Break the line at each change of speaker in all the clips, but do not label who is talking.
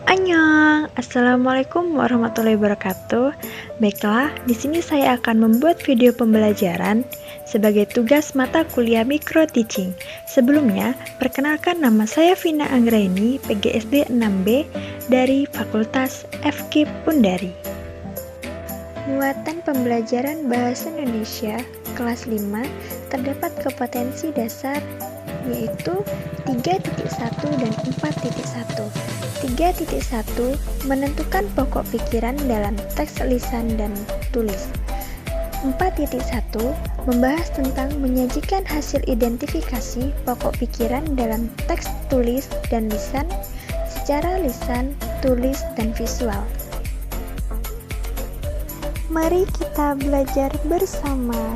Annyeong, Assalamualaikum warahmatullahi wabarakatuh. Baiklah, di sini saya akan membuat video pembelajaran sebagai tugas mata kuliah Micro Teaching. Sebelumnya, perkenalkan nama saya Vina Anggraini, PGSD 6B dari Fakultas FK Pundari. Muatan pembelajaran Bahasa Indonesia kelas 5 terdapat kompetensi dasar yaitu 3.1 dan 4.1. 3.1 menentukan pokok pikiran dalam teks lisan dan tulis. 4.1 membahas tentang menyajikan hasil identifikasi pokok pikiran dalam teks tulis dan lisan secara lisan, tulis, dan visual. Mari kita belajar bersama.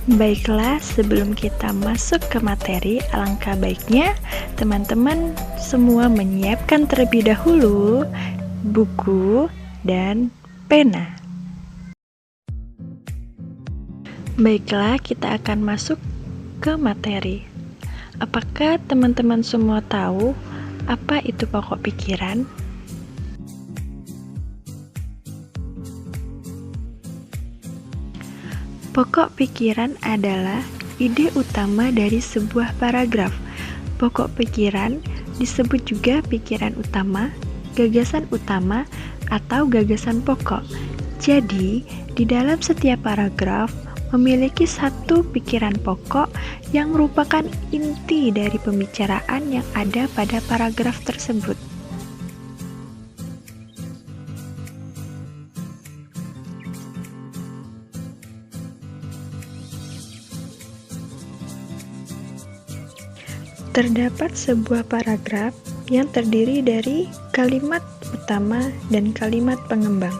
Baiklah, sebelum kita masuk ke materi, alangkah baiknya teman-teman semua menyiapkan terlebih dahulu buku dan pena. Baiklah, kita akan masuk ke materi. Apakah teman-teman semua tahu apa itu pokok pikiran? Pokok pikiran adalah ide utama dari sebuah paragraf. Pokok pikiran disebut juga pikiran utama, gagasan utama, atau gagasan pokok. Jadi, di dalam setiap paragraf memiliki satu pikiran pokok yang merupakan inti dari pembicaraan yang ada pada paragraf tersebut. Terdapat sebuah paragraf yang terdiri dari kalimat utama dan kalimat pengembang.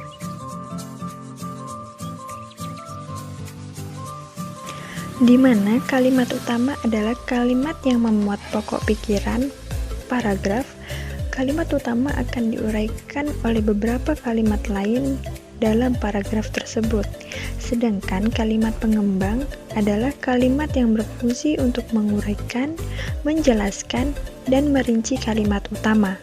Di mana kalimat utama adalah kalimat yang memuat pokok pikiran paragraf. Kalimat utama akan diuraikan oleh beberapa kalimat lain dalam paragraf tersebut. Sedangkan kalimat pengembang adalah kalimat yang berfungsi untuk menguraikan, menjelaskan, dan merinci kalimat utama.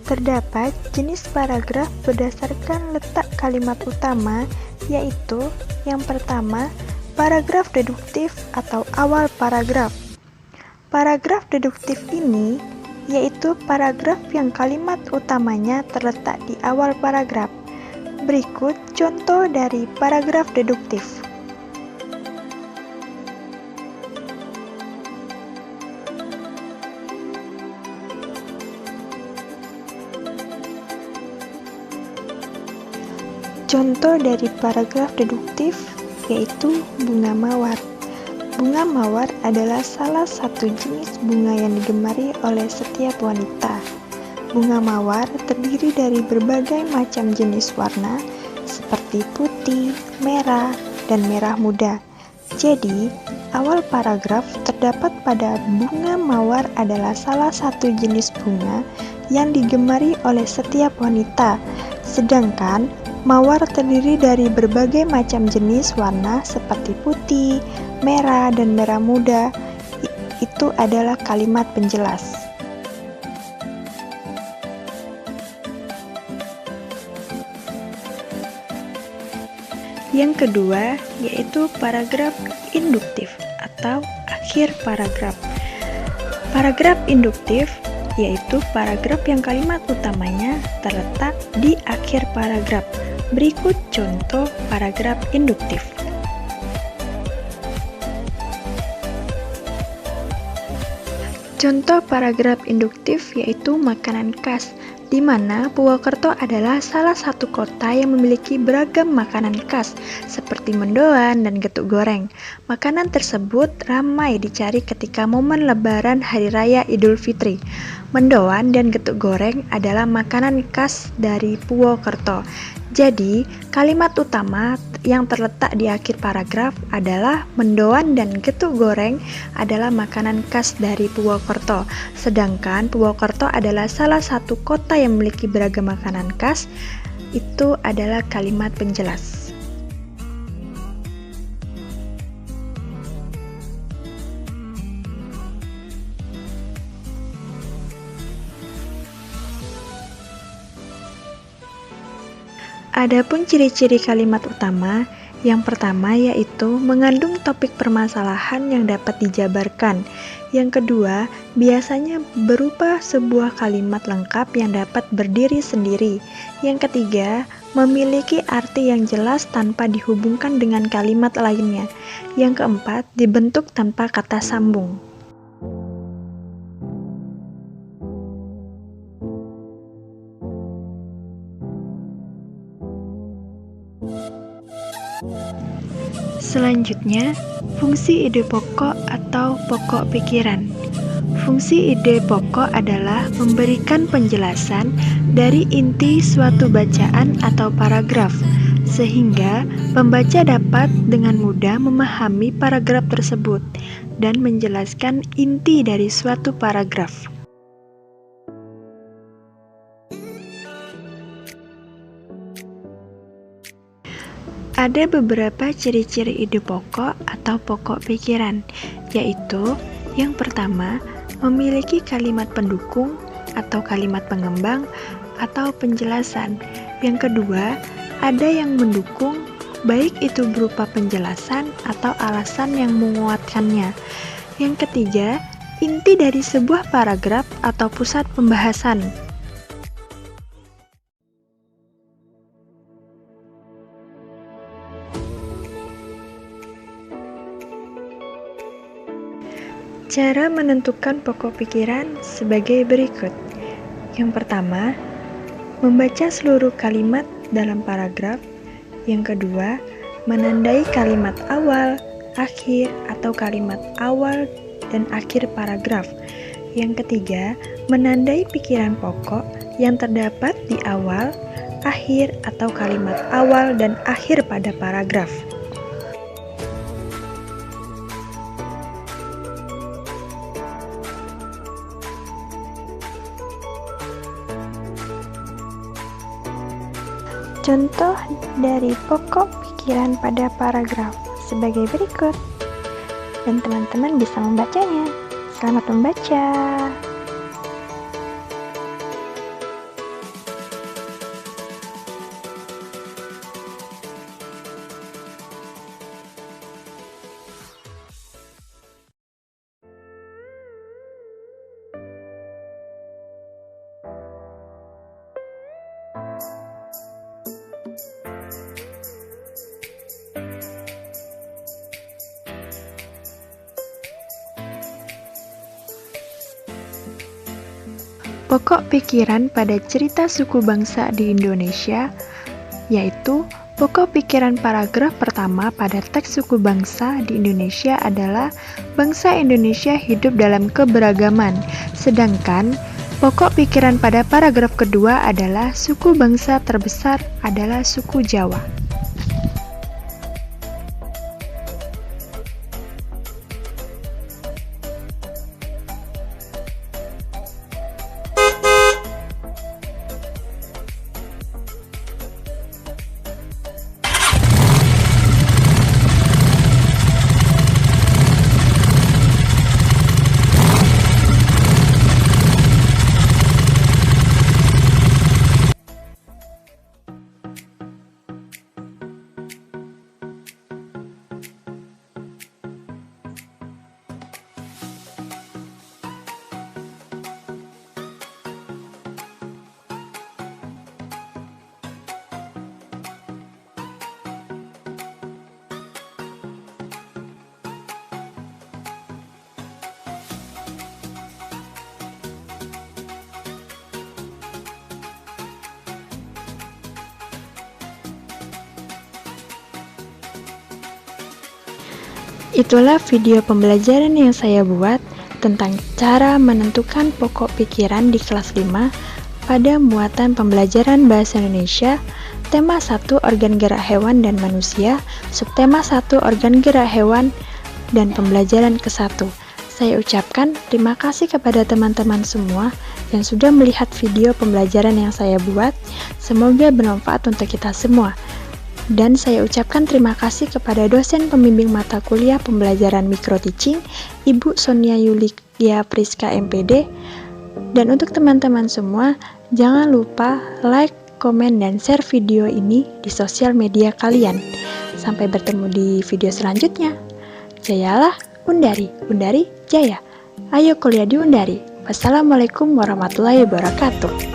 Terdapat jenis paragraf berdasarkan letak kalimat utama, yaitu yang pertama, paragraf deduktif atau awal paragraf. Paragraf deduktif ini yaitu paragraf yang kalimat utamanya terletak di awal paragraf. Berikut contoh dari paragraf deduktif. Contoh dari paragraf deduktif yaitu bunga mawar. Bunga mawar adalah salah satu jenis bunga yang digemari oleh setiap wanita. Bunga mawar terdiri dari berbagai macam jenis warna seperti putih, merah, dan merah muda. Jadi, awal paragraf terdapat pada bunga mawar adalah salah satu jenis bunga yang digemari oleh setiap wanita. Sedangkan mawar terdiri dari berbagai macam jenis warna seperti putih, merah, dan merah muda. Itu adalah kalimat penjelas. Yang kedua yaitu paragraf induktif atau akhir paragraf. Paragraf induktif yaitu paragraf yang kalimat utamanya terletak di akhir paragraf. Berikut contoh paragraf induktif. Contoh paragraf induktif yaitu makanan khas, di mana Purwokerto adalah salah satu kota yang memiliki beragam makanan khas seperti mendoan dan getuk goreng. Makanan tersebut ramai dicari ketika momen Lebaran Hari Raya Idul Fitri. Mendoan dan getuk goreng adalah makanan khas dari Purwokerto. Jadi, kalimat utama yang terletak di akhir paragraf adalah mendoan dan getuk goreng adalah makanan khas dari Purwokerto. Sedangkan Purwokerto adalah salah satu kota yang memiliki beragam makanan khas. itu adalah kalimat penjelas. Adapun ciri-ciri kalimat utama, yang pertama yaitu mengandung topik permasalahan yang dapat dijabarkan. Yang kedua, biasanya berupa sebuah kalimat lengkap yang dapat berdiri sendiri. Yang ketiga, memiliki arti yang jelas tanpa dihubungkan dengan kalimat lainnya. Yang keempat, dibentuk tanpa kata sambung. Selanjutnya, fungsi ide pokok atau pokok pikiran. Fungsi ide pokok adalah memberikan penjelasan dari inti suatu bacaan atau paragraf, sehingga pembaca dapat dengan mudah memahami paragraf tersebut dan menjelaskan inti dari suatu paragraf. Ada beberapa ciri-ciri ide pokok atau pokok pikiran, yaitu yang pertama, memiliki kalimat pendukung atau kalimat pengembang atau penjelasan. Yang kedua, ada yang mendukung, baik itu berupa penjelasan atau alasan yang menguatkannya. Yang ketiga, inti dari sebuah paragraf atau pusat pembahasan. Cara menentukan pokok pikiran sebagai berikut. Yang pertama, membaca seluruh kalimat dalam paragraf. Yang kedua, menandai kalimat awal, akhir, atau kalimat awal dan akhir paragraf. Yang ketiga, menandai pikiran pokok yang terdapat di awal, akhir, atau kalimat awal dan akhir pada paragraf. Contoh dari pokok pikiran pada paragraf sebagai berikut, dan teman-teman bisa membacanya. Selamat membaca. Pokok pikiran pada cerita suku bangsa di Indonesia, yaitu pokok pikiran paragraf pertama pada teks suku bangsa di Indonesia adalah bangsa Indonesia hidup dalam keberagaman, sedangkan pokok pikiran pada paragraf kedua adalah suku bangsa terbesar adalah suku Jawa. Itulah video pembelajaran yang saya buat tentang cara menentukan pokok pikiran di kelas 5 pada muatan pembelajaran Bahasa Indonesia, tema 1 organ gerak hewan dan manusia, subtema 1 organ gerak hewan dan pembelajaran ke-1. Saya ucapkan terima kasih kepada teman-teman semua yang sudah melihat video pembelajaran yang saya buat. Semoga bermanfaat untuk kita semua. Dan saya ucapkan terima kasih kepada dosen pembimbing mata kuliah pembelajaran micro teaching, Ibu Sonia Yulia Priska MPD. Dan untuk teman-teman semua, jangan lupa like, komen, dan share video ini di sosial media kalian. Sampai bertemu di video selanjutnya. Jayalah Undari, Undari Jaya. Ayo kuliah di Undari. Wassalamualaikum warahmatullahi wabarakatuh.